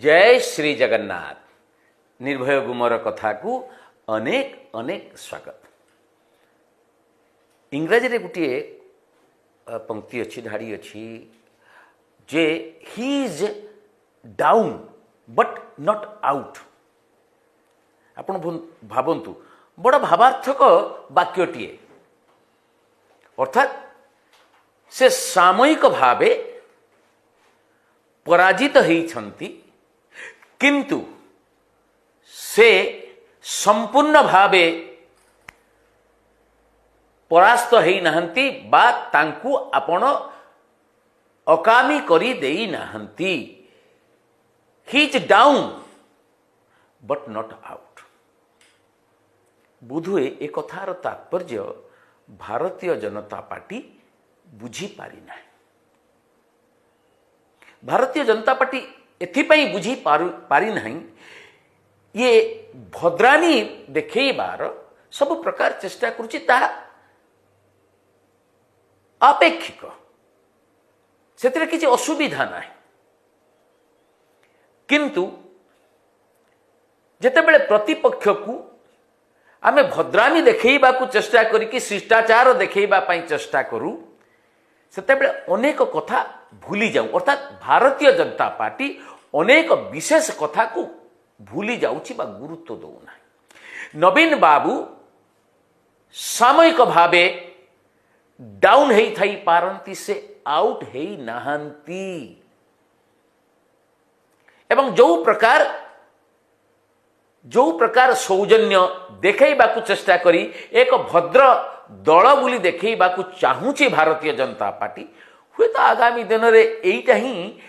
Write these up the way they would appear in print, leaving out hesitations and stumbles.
जय श्री जगन्नाथ। निर्भय गुमर कथा को अनेक अनेक स्वागत। इंग्रजी रे गोटे पंक्ति अच्छी धाड़ी अच्छी जे he is down but not out. आपण भावंतु बड़ भावार्थक वाक्यटीए, अर्थात से सामयिक भावे पराजित होइछंती किंतु से संपूर्ण भावे परास्त होई नाहंती बा तांकु आपण अकामी करी देई नाहंती। He is down but not out. बुधुए ए कथार तात्पर्य भारतीय जनता पार्टी बुझी पारि ना। भारतीय जनता पार्टी एथिपाई बुझी पारि नहीं, ये भद्रानी देखैबार सब प्रकार चेष्टा करुछि, ताहा अपेक्षिक, सेतिरे किछि असुविधा नाही। किंतु जेतेबेले प्रतिपक्ष को आमे भद्रामी देखैबा को चेष्टा करिकि शिष्टाचार देखैबा पई चेष्टा करू, सेतेबेले अनेक कथा भूली जाऊ। अर्थात भारतीय जनता पार्टी अनेक विशेष कथा को भूली जाउछि बा गुरुत्व दउ ना। नवीन बाबू सामयिक भावे डाउन हेई थाई पारंती, से आउट हेई नाहंती। एवं जो प्रकार सौजन्य देखैबा को चेष्टा करी एक भद्र दल बुली देखैबा को चाहूछि भारतीय जनता पार्टी, हुए तो आगामी दिन रे एइटा ही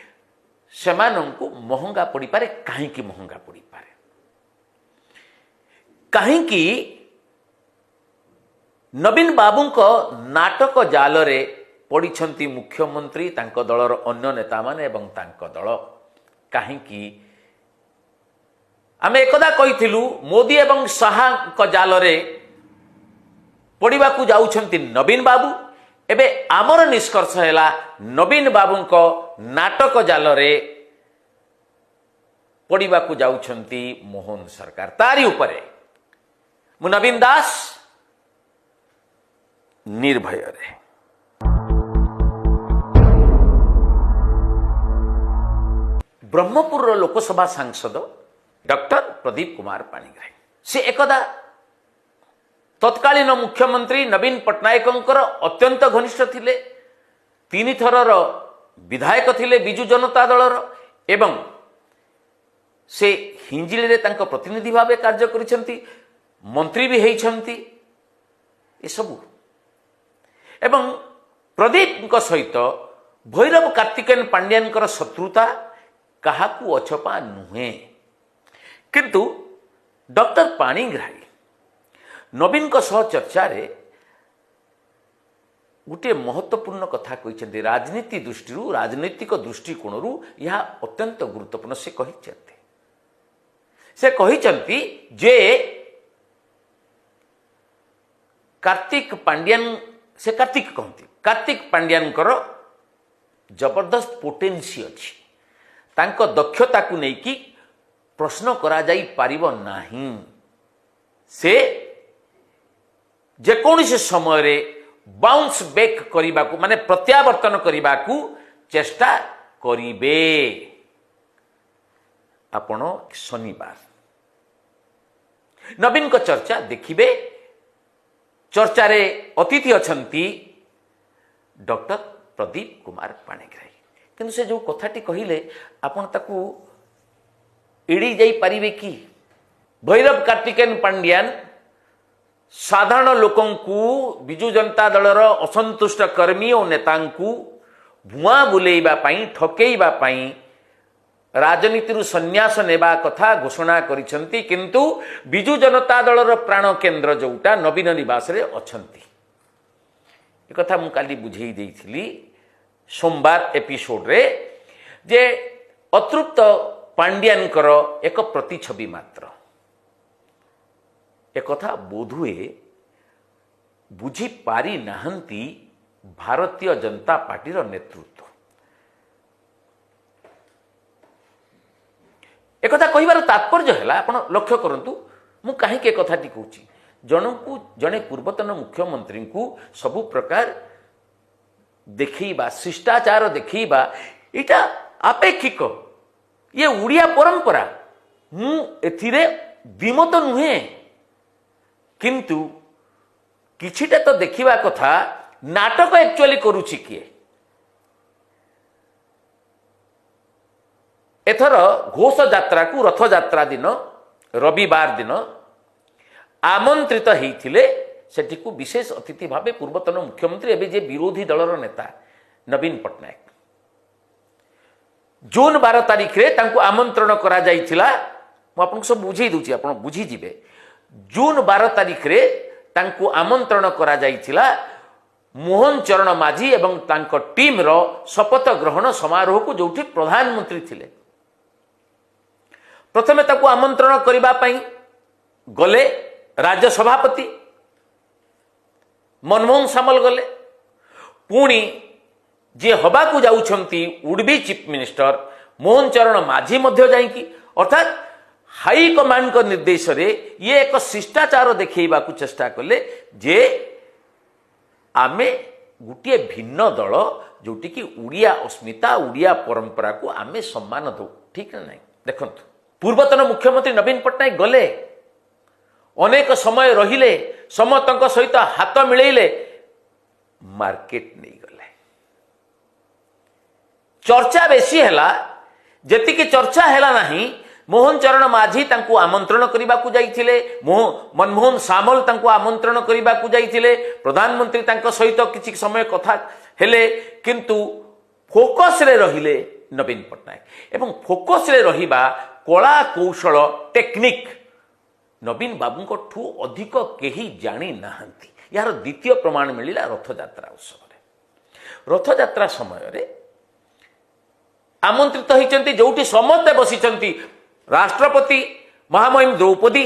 सेमानंकु महंगा पड़ी पारे। काहेकि महंगा पड़ी पारे? काहेकि नवीन बाबूंको नाटक जाल रे पड़िछंती मुख्यमंत्री, तांको दलर अन्य नेता माने एवं तांको दल। काहेकि आमे एकदा कहिथिलु मोदी एवं शाह को जाल रे पड़िबा को जाउछंती नवीन बाबू। एबे आमर निष्कर्ष हैला नवीन बाबूंको नाटक जाल रे पड़िबा को जाउछंती मोहन सरकार। तारी उपरे मु नवीन दास, निर्भय रे। ब्रह्मपुर लोकसभा सांसद डॉक्टर प्रदीप कुमार पाणिग्राही से एकदा तत्कालीन मुख्यमंत्री नवीन पट्टनायकंकर अत्यंत घनिष्ठ थिले। 3 थरर विधायक थिले बिजु जनता दलर, एवं से हिंजिली रे तांको प्रतिनिधि भावे कार्य करिसेंती, मंत्री भी हेइछंती। ए सबु एवं प्रदीप सहित भैरव कार्तिकेयन पांड्यानकर शत्रुता काहाकू अछपा नुहे। किंतु डॉक्टर पाणिग्राही नवीन को सह चर्चा रे गोटे महत्वपूर्ण कथा कहिसेंती। राजनीति दृष्टि राजनीतिक दृष्टिकोण यह अत्यंत गुरुत्वपूर्ण। से कहिसेंती जे कार्तिक पांड्यान, से कार्तिक कहती, कार्तिक पांड्यानकर जबरदस्त पोटेंसी अच्छी, तांको दक्षता को लेकिन प्रश्न करा जाई पारिबो नाही। से जेकोसी समय रे बाउंस बैक करने को, माने प्रत्यावर्तन करने को चेष्टा करिबे। आपण शनिवार नवीन को चर्चा देखिबे। चर्चा रे अतिथि अछंती डॉक्टर प्रदीप कुमार पाणिग्राही। किंतु से जो कथाटी कहिले आपण ताकू एड़ी जाई पारिबे कि? भैरव कार्तिकेयन पांड्यान साधारण लोकंकु, बिजु जनता दलर असंतुष्ट कर्मी और नेतांकु भुआ बुलेइबा पई, ठकेइबा पई राजनीति संन्यास नेबा कथा घोषणा करिसंती। किंतु बिजु जनता दलर प्राण केंद्र जोटा नवीन निवास रे अछंती। ए कथा मु काली बुझेई देइथिली सोमवार एपिसोड रे, जे अतृप्त पांड्यानकर एक प्रतिछवि मात्र। एक कथा बोधुए बुझी पारि नाहंती भारतीय जनता पार्टी नेतृत्व। एकथा कहबार तात्पर्य है आप लक्ष्य करूँ मु कहीं कथाटी कहूँ जनकू जड़े पूर्वतन मुख्यमंत्री को सबु प्रकार देखा शिष्टाचार देखा यहाँ आपेक्षिक ये उड़िया परंपरा मु एथिरे विमत नुहे किंतु किछिटा तो देखिबा कथा नाटक एक्चुअली करुछि किए एथर घोष यात्रा को रथ यात्रा दिन रविवार दिन आमंत्रित होइथिले सेठी को विशेष अतिथि भावे पूर्वतन मुख्यमंत्री एवं जे विरोधी दलर नेता नवीन पट्टनायक जून 12 तारिख रे तांको आमंत्रण करा जाइथिला मु आपन सब बुझेई दूची आपन बुझी जिवे जून 12 तारिख रे तांको आमंत्रण करा जाइथिला मोहन चरण माझी एवं तांको टीम रो शपथ ग्रहण समारोह को जोठी प्रधानमंत्री थिले प्रथमे ताको आमंत्रण करिबा पई गले राज्य सभापति मनमोहन सामल गले पुणी जे हवा को जाउछंती उडबी चीफ मिनिस्टर मोहन चरण माझी मध्य जाइकी अर्थात हाई कमांड को निर्देश रे ये एक शिष्टाचार देखैबा को चेष्टा कले जे आमे गुटिए भिन्न दल जोटी की उड़िया अस्मिता उड़िया परंपरा को आमे सम्मान दो ठीक ना नहीं देखंतु पूर्वतन मुख्यमंत्री नवीन पट्टनायक गले अनेक समय रहिले समतक सहित हाथ मिलेले मार्केट नहीं गले चर्चा बेसी हैला जेति की चर्चा हैला नहीं मोहन चरण माझी तांको आमंत्रण करबा को जाइथिले मनमोहन सामल तांको आमंत्रण करबा को जाइथिले प्रधानमंत्री तांको सहित किछि समय कथा हेले किंतु फोकस रे रहिले नवीन पट्टनायक एवं फोकस रे रहिबा कला कौशल टेक्निक नवीन बाबू ठू अधिक केही जानी नाहंती यार द्वितीय प्रमाण मिलिला रथ यात्रा उत्सव रथ यात्रा समय रे आमंत्रित होइचंती जोठी समस्त बसिचंती राष्ट्रपति महामहिम द्रौपदी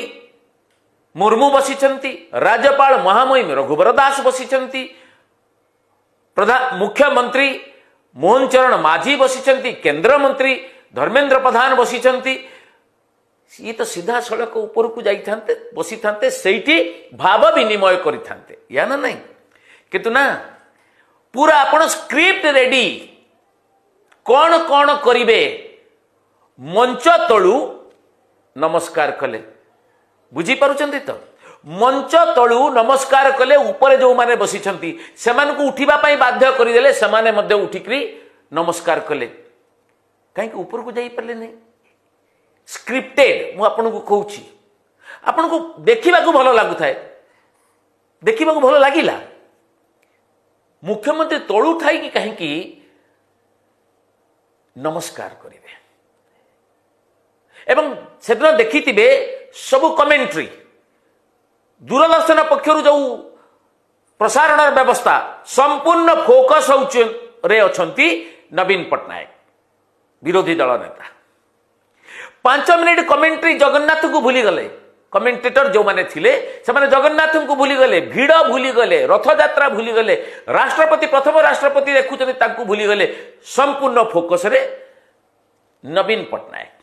मुर्मू बसिचंती राज्यपाल महामहिम रघुवर दास बसिचंती मुख्यमंत्री मोहन चरण माझी बसिचंती केंद्र मंत्री धर्मेंद्र प्रधान बसिचंती ये तो सीधा सड़क ऊपर को जाइथांते बसिथांते सेठी भाव विनिमय करिथांते या ना नहीं किंतु ना पूरा आपण स्क्रिप्ट रेडी कौन कौन करिवे मंच तलू नमस्कार कले बुझी पारुचंती तो मंच तलू नमस्कार कले ऊपर जो माने बसिचंती सेमान को उठिबा पई बाध्य करिदेले सेमाने मध्ये उठिकरी नमस्कार कले काहे ऊपर को जाई परले नहीं स्क्रिप्टेड मु आपन को कहूची आपन को देखिबा को भलो लागु थाए देखिबा को भलो लागिला मुख्यमंत्री तळु थाई कि काहे कि नमस्कार करिवे एवं सेदिन देखिथिबे सब कमेंट्री दूरदर्शन पक्षरु जो प्रसारण व्यवस्था संपूर्ण फोकस रे अछंती नवीन पट्टनायक विरोधी दल नेता 5 मिनिट कमेंट्री जगन्नाथ को भूली गले कमेंटेटर जो माने थिले से माने जगन्नाथ को भूली गले भीड़ भूली गले रथ यात्रा भूली गले राष्ट्रपति प्रथम राष्ट्रपति देखुचंती तांको भूली गले संपूर्ण फोकस रे नवीन पट्टनायक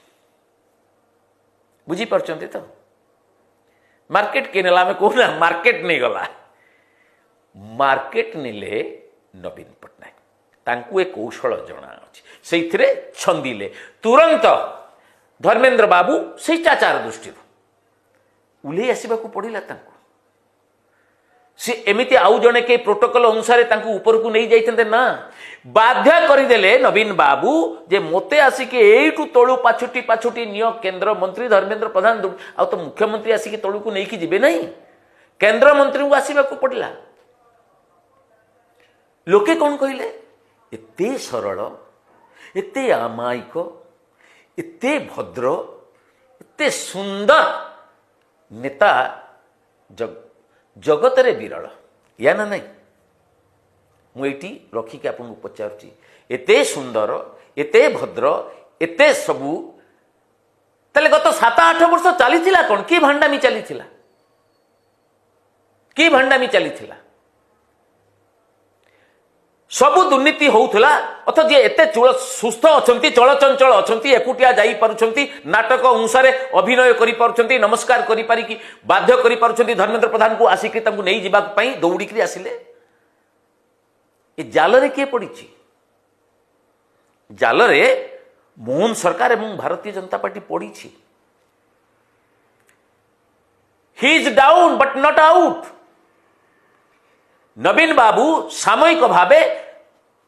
बुझी परचंती तो मार्केट के नेला में कोना मार्केट नहीं गला मार्केट निले नवीन पट्टनायक तांको एक कौशल जना अछि सेइथिरे छंदिले तुरंत धर्मेंद्र बाबू शिष्टाचार दृष्टि उल्ले आसवा पड़ा सी एमती आउ जड़े के प्रोटोकॉल अनुसार ऊपर को नहीं जाते ना बाध्य करदेले नवीन बाबू जे मते आसिक एठू तलू पाछुटी पाछुटी नियो केंद्र मंत्री धर्मेंद्र प्रधान आ तो मुख्यमंत्री आसिक तलू को लेकिन जीवे नहीं केंद्र मंत्री को आसवा पड़ा लोके कौन कहले एते सरल एते अमायिक एते भद्र एते सुंदर नेता जगत रे विरल या ना नहीं मुझे रखिक आपको पचारुची एते सुंदर एते भद्र एते सबू ताले गत 7-8 वर्ष चली कौन कि भांडामी चली कि भांडामी चली सबु दुर्नीति होउथला अथ जे एते सुस्थ अछंती चलचंचल अछंती एकुटिया जाई पारुछंती नाटक अनुसार अभिनय करि पारुछंती नमस्कार करि पारि कि बाध्य करि पारुछंती धर्मेंद्र प्रधान को आसिक तांको नै जिबा पई दौड़ी करी आसिले ए जाल रे के पड़ी जाल रे मोहन सरकार एवं भारतीय जनता पार्टी पड़ी he is down but not out Naveen babu सामयिक भावे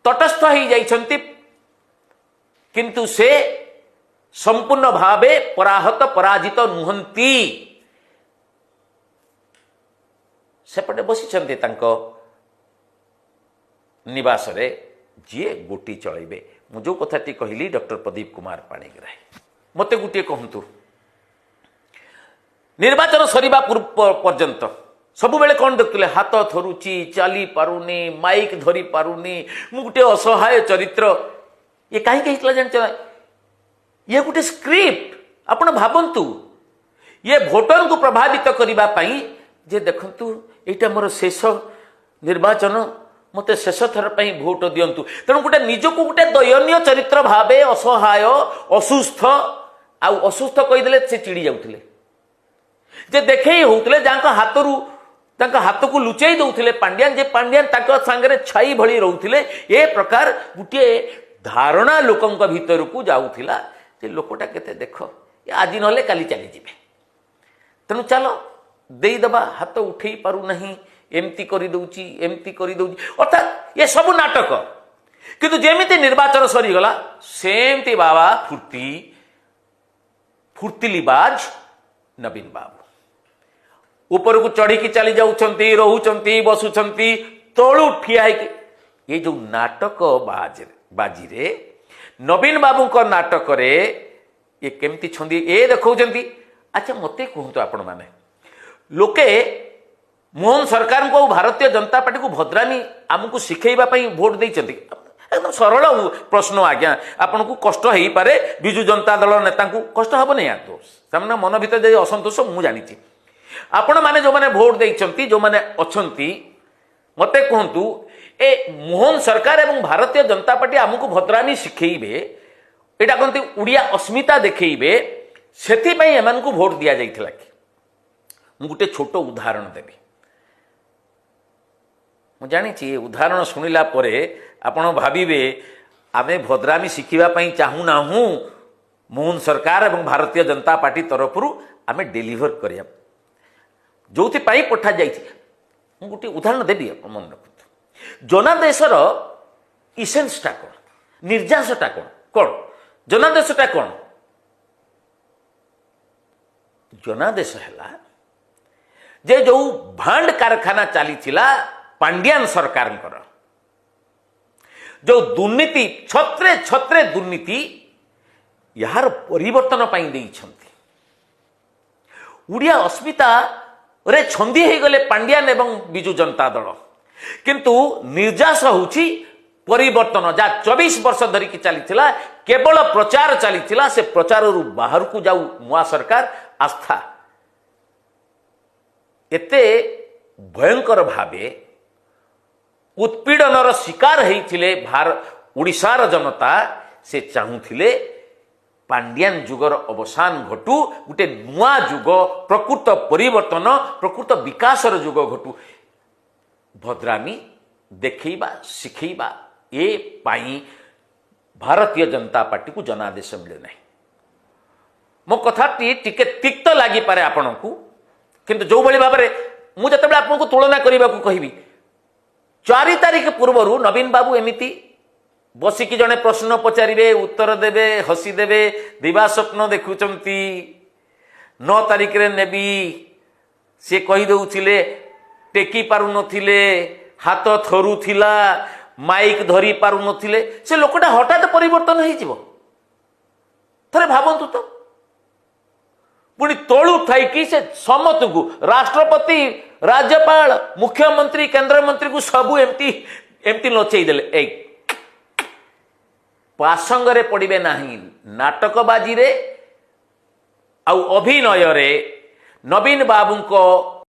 तटस्थ हो जाइछंती किंतु से संपूर्ण भावे पराहत पराजित नुहंती सेपटे बसिछंती तांको निवास रे जी गोटी चलैबे मु जो कथाटी कहली डॉक्टर प्रदीप कुमार पाणिग्राही मते गोटे कहंतु निर्वाचन सरीबा पर्यंत सब बेले कौन देखुले हाथ थरुची चली पारुनी माइक धरी पारुनी मु गोटे असहाय चरित्र ये कहीं जान ये गोटे स्क्रिप्ट आपण भावंतु ये भोटर को प्रभावित करबा पई जे देखंतु एटा मोर शेष निर्वाचन मते शेष थर पई भोट दियंतु तेणु गोटे निजको गोटे दयनीय चरित्र भावे असहाय असुस्थ आ असुस्थ कहीदेले से चिड़ी जाउथिले जे देखे होउथिले जांको हाथरू तांका हाथ को लुचाई दौथिले पांड्यान जे पांड्यान तांका संगे छाई भली रहउथिले ए प्रकार गुटे धारणा लोकंक भीतर को जाउथिला जे लोकटा केते देख आज नले काली चली जिवे तेणु चलो देई दबा हाथ उठेई पारु नहीं एमती करी दउची अर्थात ये सब नाटक किंतु जेमिति निर्वाचन सरी गला सेमती बाबा फुर्तिलीबाज नवीन बाबू ऊपर को चढ़ी चली जाउछंती रहउछंती बसुछंती तळु ठिया ये जो नाटक बाजी रे नवीन बाबू को नाटक रे ये केमती छंदी ए देखौछंती अच्छा मते कहंतु आपण माने लोके मोहन सरकार को भारतीय जनता पार्टी को भद्रामी आमको शिखेबा पई वोट देइछंती एकदम सरल प्रश्न आज्ञा आपन को कष्ट हेई पारे बिजु जनता दल नेता को कष्ट हबो नै दोष सामना मन भीतर जे असंतोष मु जानिछि आपण माने जो माने वोट देइछंती जो माने अछंती मते कहंतु ए मोहन सरकार एवं भारतीय जनता पार्टी आमको भद्रामी शिखेइबे एटा कहंती उड़िया अस्मिता देखैबे सेथि पई एमान को वोट दिया जाइथिला कि मु गुटे छोट उदाहरण देबी मु जानिछि उदाहरण सुनिला परे आपण भाबिबे आमे भद्रामी शिखिबा पई चाहू ना हूं मोहन सरकार एवं भारतीय जनता पार्टी तरफरु आमे डिलीवर करिया जोथि पाई पठा जाइछि मु गुटे उदाहरण देबी मन रखु जनादेशर इसेंसटा कोन निर्जासटा कोन जनादेशटा कोन जनादेश हैला जे जो भांड कारखाना चली पांड्यान सरकार जो दुर्नीति छत्रे छत्रे दुर्नीति यार परिवर्तन पाई देइछंती उड़िया अस्मिता रे छंदी हे गले पांड्यान एवं बिजु जनता दल किंतु निर्जास होउची परिवर्तन जा 24 वर्ष धरिकी चली केवल प्रचार चली से प्रचार रु बाहर को जाऊ नुआ सरकार आस्था एते भयंकर भावे उत्पीड़नर शिकार होइथिले ओडिशार जनता से चाहूथिले पांड्यान जुगर अवसान घटू गोटे नुआ जुग प्रकृत परिवर्तन प्रकृत विकासर जुग घटू भद्रामी देखैबा शिखैबा ए पाई भारतीय जनता पार्टी को जनादेश मिले नहीं मो कथाटी टिके तिक्त लगी पारे आपण को किंतु जो भली भाव मुझे आपको तुलना करने को कहबी 4 तारीख पूर्व नवीन बाबू एमिति बसिकी जड़े प्रश्न पचारे उत्तर देवे हसी देवे दिवा स्वप्न देखुंती 9 तारीख रे नेबी सी कहीदे टेकी पारु नथिले हाथ थरुथिला माइक धरी पारु नथिले से लोकटा हठात परिवर्तन हो थे भावतु तो पुणी तलु थी से समत को राष्ट्रपति राज्यपाल मुख्यमंत्री केंद्र मंत्री को सबू एमती एमती नचई देले पासंगरे पड़े ना नाटकबाजी रे आउ अभिनय रे नवीन बाबू को